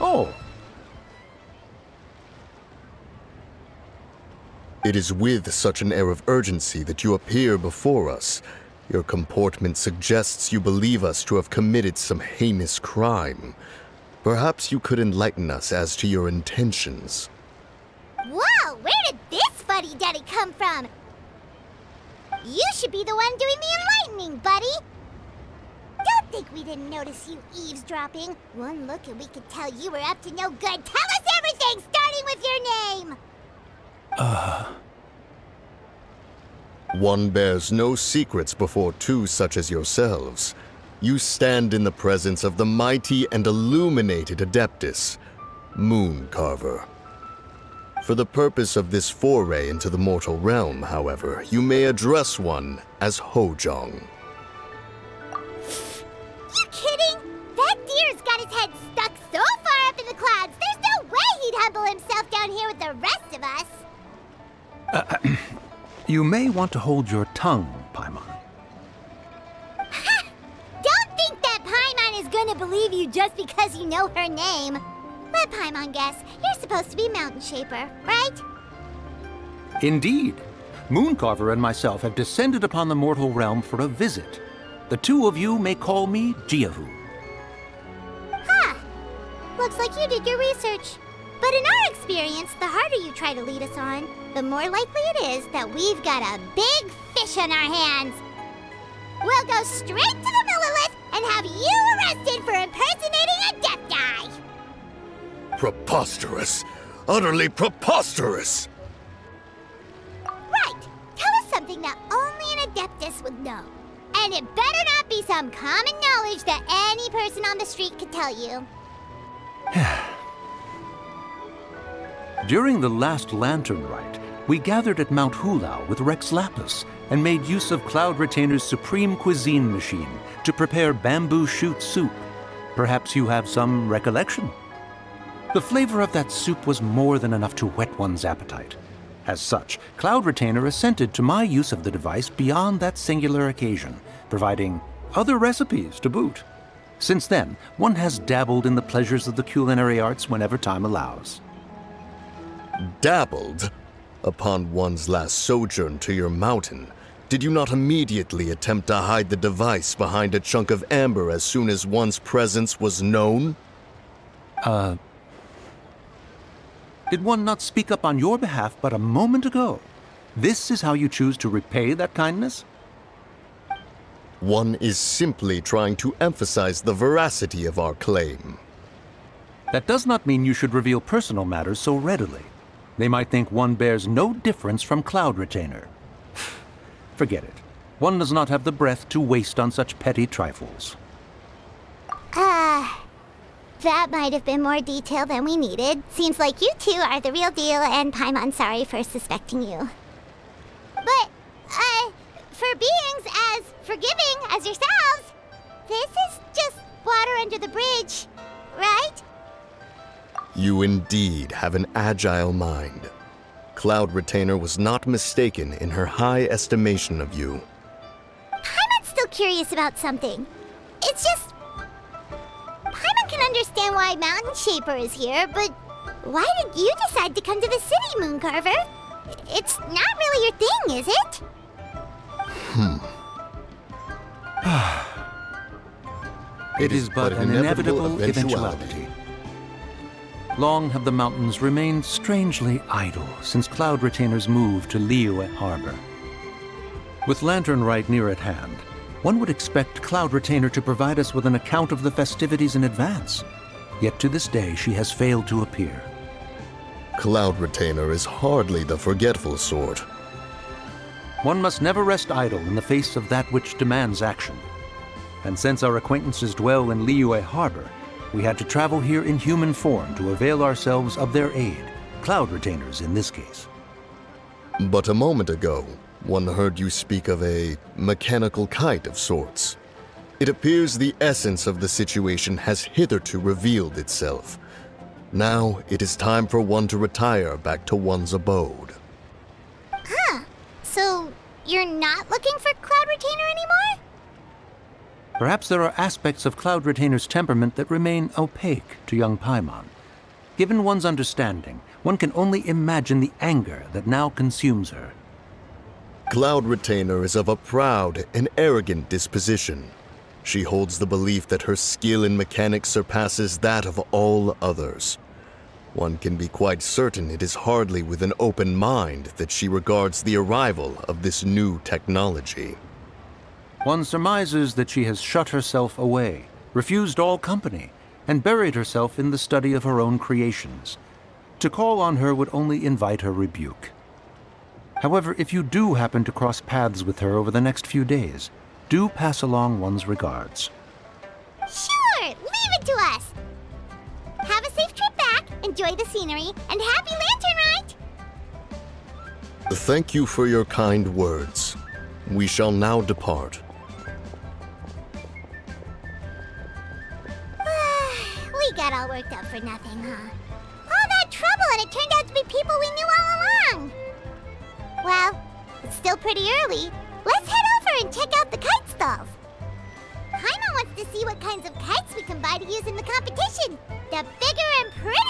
Oh. It is with such an air of urgency that you appear before us. Your comportment suggests you believe us to have committed some heinous crime. Perhaps you could enlighten us as to your intentions. Whoa, where did this fuddy-duddy come from? You should be the one doing the enlightening, buddy. Don't think we didn't notice you eavesdropping. One look and we could tell you were up to no good. Tell us everything, starting with your name! One bears no secrets before two such as yourselves. You stand in the presence of the mighty and illuminated Adeptus, Moon Carver. For the purpose of this foray into the mortal realm, however, you may address one as Hojong. You kidding? That deer's got his head stuck so far up in the clouds, there's no way he'd humble himself down here with the rest of us. You may want to hold your tongue, Paimon. Ha! Don't think that Paimon is gonna believe you just because you know her name. Let Paimon guess. You're supposed to be Mountain Shaper, right? Indeed. Mooncarver and myself have descended upon the mortal realm for a visit. The two of you may call me Jiahu. Huh. Looks like you did your research. But in our experience, the harder you try to lead us on, the more likely it is that we've got a big fish on our hands. We'll go straight to the Millilith and have you arrested for impersonating a death guy. Preposterous! Utterly preposterous! Right. Tell us something that only an Adeptus would know. And it better not be some common knowledge that any person on the street could tell you. During the last Lantern Rite, we gathered at Mount Hulao with Rex Lapis and made use of Cloud Retainer's supreme cuisine machine to prepare bamboo shoot soup. Perhaps you have some recollection? The flavor of that soup was more than enough to whet one's appetite. As such, Cloud Retainer assented to my use of the device beyond that singular occasion, providing other recipes to boot. Since then, one has dabbled in the pleasures of the culinary arts whenever time allows. Dabbled? Upon one's last sojourn to your mountain, did you not immediately attempt to hide the device behind a chunk of amber as soon as one's presence was known? Did one not speak up on your behalf but a moment ago? This is how you choose to repay that kindness? One is simply trying to emphasize the veracity of our claim. That does not mean you should reveal personal matters so readily. They might think one bears no difference from Cloud Retainer. Forget it. One does not have the breath to waste on such petty trifles. That might have been more detail than we needed. Seems like you two are the real deal, and Paimon's sorry for suspecting you. But, for beings as forgiving as yourselves, this is just water under the bridge, right? You indeed have an agile mind. Cloud Retainer was not mistaken in her high estimation of you. Paimon's still curious about something. It's just... Paimon can understand why Mountain Shaper is here, but why did you decide to come to the city, Mooncarver? It's not really your thing, is it? It is but an inevitable eventuality. Long have the mountains remained strangely idle since Cloud Retainer's move to Liyue Harbor. With Lantern Rite near at hand, one would expect Cloud Retainer to provide us with an account of the festivities in advance. Yet to this day, she has failed to appear. Cloud Retainer is hardly the forgetful sort. One must never rest idle in the face of that which demands action. And since our acquaintances dwell in Liyue Harbor, we had to travel here in human form to avail ourselves of their aid, Cloud Retainers in this case. But a moment ago, one heard you speak of a mechanical kite of sorts. It appears the essence of the situation has hitherto revealed itself. Now it is time for one to retire back to one's abode. So, you're not looking for Cloud Retainer anymore? Perhaps there are aspects of Cloud Retainer's temperament that remain opaque to young Paimon. Given one's understanding, one can only imagine the anger that now consumes her. Cloud Retainer is of a proud and arrogant disposition. She holds the belief that her skill in mechanics surpasses that of all others. One can be quite certain it is hardly with an open mind that she regards the arrival of this new technology. One surmises that she has shut herself away, refused all company, and buried herself in the study of her own creations. To call on her would only invite her rebuke. However, if you do happen to cross paths with her over the next few days, do pass along one's regards. Sure, leave it to us. Have a safe trip back, enjoy the scenery, and happy Lantern Rite! Thank you for your kind words. We shall now depart. We got all worked up for nothing, huh? All that trouble and it turned out to be people we knew all along! Well, it's still pretty early. Let's head over and check out the kite stalls. Paimon wants to see what kinds of kites we can buy to use in the competition. The bigger and prettier